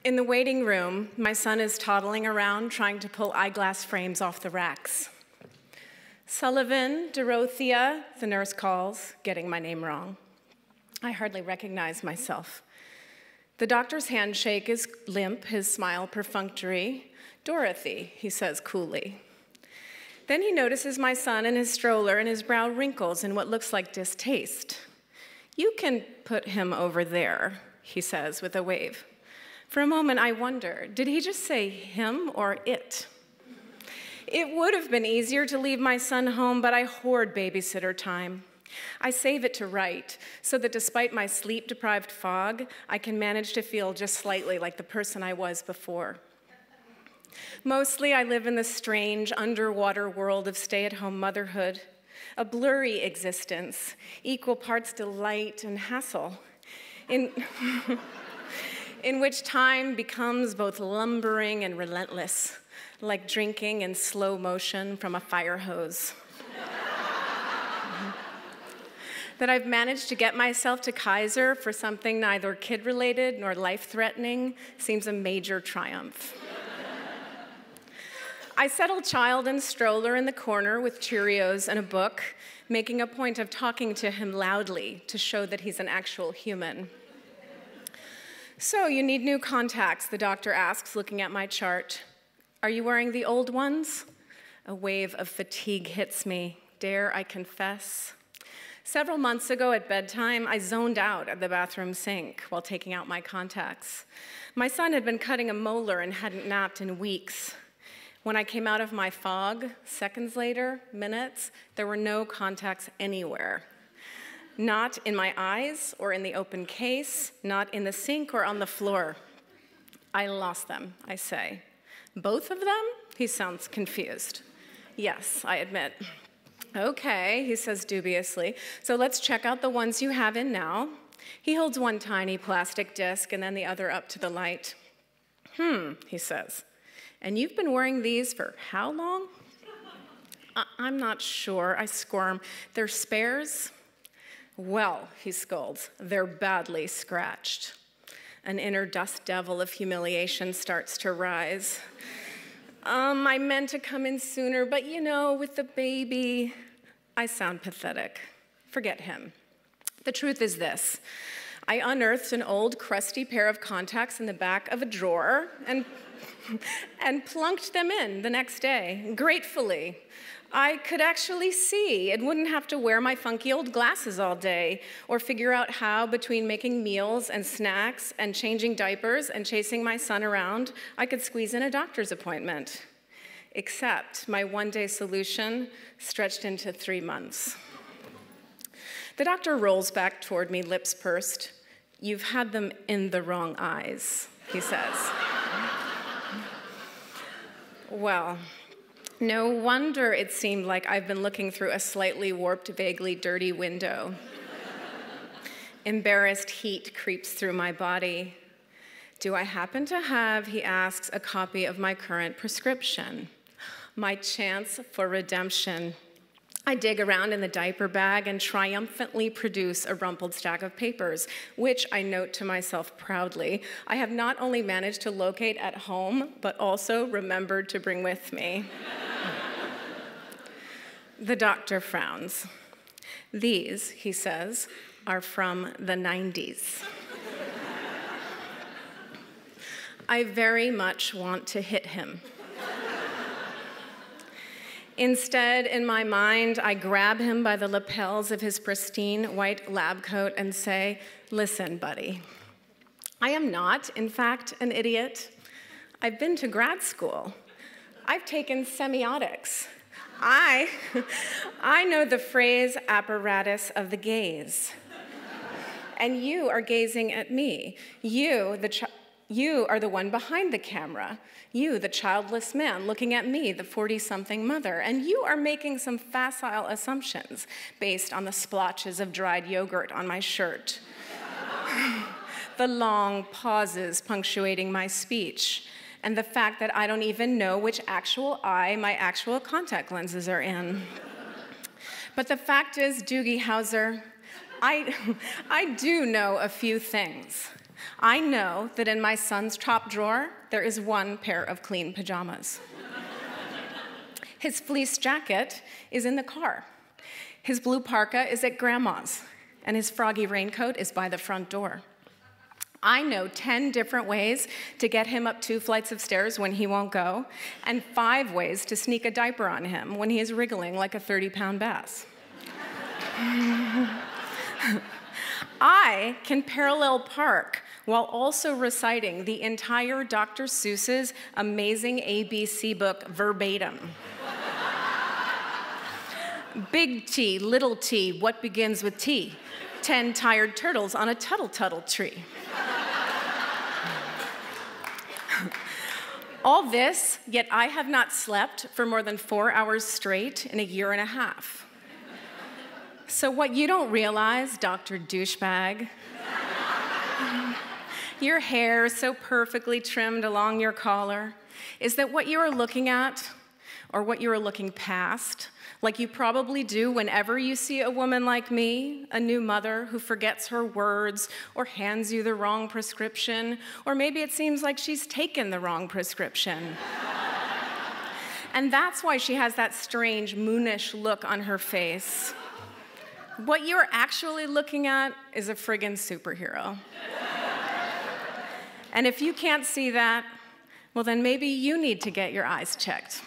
In the waiting room, my son is toddling around trying to pull eyeglass frames off the racks. Sullivan, Dorothea, the nurse calls, getting my name wrong. I hardly recognize myself. The doctor's handshake is limp, his smile perfunctory. Dorothy, he says coolly. Then he notices my son in his stroller and his brow wrinkles in what looks like distaste. You can put him over there, he says with a wave. For a moment, I wonder, did he just say him or it? It would have been easier to leave my son home, but I hoard babysitter time. I save it to write, so that despite my sleep-deprived fog, I can manage to feel just slightly like the person I was before. Mostly, I live in the strange underwater world of stay-at-home motherhood, a blurry existence, equal parts delight and hassle, in which time becomes both lumbering and relentless, like drinking in slow motion from a fire hose. That I've managed to get myself to Kaiser for something neither kid-related nor life-threatening seems a major triumph. I settle child and stroller in the corner with Cheerios and a book, making a point of talking to him loudly to show that he's an actual human. So, you need new contacts, the doctor asks, looking at my chart. Are you wearing the old ones? A wave of fatigue hits me. Dare I confess? Several months ago at bedtime, I zoned out at the bathroom sink while taking out my contacts. My son had been cutting a molar and hadn't napped in weeks. When I came out of my fog, seconds later, minutes, there were no contacts anywhere. Not in my eyes or in the open case, not in the sink or on the floor. I lost them, I say. Both of them? He sounds confused. Yes, I admit. Okay, he says dubiously, so let's check out the ones you have in now. He holds one tiny plastic disc and then the other up to the light. He says. And you've been wearing these for how long? I'm not sure, I squirm. They're spares? Well, he scolds, they're badly scratched. An inner dust devil of humiliation starts to rise. I meant to come in sooner, but you know, with the baby, I sound pathetic. Forget him. The truth is this. I unearthed an old, crusty pair of contacts in the back of a drawer and plunked them in the next day, gratefully. I could actually see and wouldn't have to wear my funky old glasses all day or figure out how, between making meals and snacks and changing diapers and chasing my son around, I could squeeze in a doctor's appointment. Except my one-day solution stretched into 3 months. The doctor rolls back toward me, lips pursed. You've had them in the wrong eyes, he says. Well, no wonder it seemed like I've been looking through a slightly warped, vaguely dirty window. Embarrassed heat creeps through my body. Do I happen to have, he asks, a copy of my current prescription? My chance for redemption. I dig around in the diaper bag and triumphantly produce a rumpled stack of papers, which I note to myself proudly, I have not only managed to locate at home, but also remembered to bring with me. The doctor frowns. These, he says, are from the 90s. I very much want to hit him. Instead, in my mind, I grab him by the lapels of his pristine white lab coat and say, listen, buddy, I am not, in fact, an idiot. I've been to grad school. I've taken semiotics. I know the phrase apparatus of the gaze. And you are gazing at me. You are the one behind the camera. You, the childless man, looking at me, the 40-something mother. And you are making some facile assumptions based on the splotches of dried yogurt on my shirt. The long pauses punctuating my speech. And the fact that I don't even know which actual eye my actual contact lenses are in. But the fact is, Doogie Howser, I do know a few things. I know that in my son's top drawer, there is one pair of clean pajamas. His fleece jacket is in the car. His blue parka is at grandma's, and his froggy raincoat is by the front door. I know 10 different ways to get him up 2 flights of stairs when he won't go, and 5 ways to sneak a diaper on him when he is wriggling like a 30-pound bass. I can parallel park while also reciting the entire Dr. Seuss's amazing ABC book verbatim. Big T, little t, what begins with T? 10 tired turtles on a tuttle-tuttle tree. All this, yet I have not slept for more than 4 hours straight in a year and a half. So what you don't realize, Dr. Douchebag, your hair so perfectly trimmed along your collar, is that what you are looking at, or what you are looking past, like you probably do whenever you see a woman like me, a new mother who forgets her words or hands you the wrong prescription, or maybe it seems like she's taken the wrong prescription. And that's why she has that strange, moonish look on her face. What you're actually looking at is a friggin' superhero. And if you can't see that, well, then maybe you need to get your eyes checked.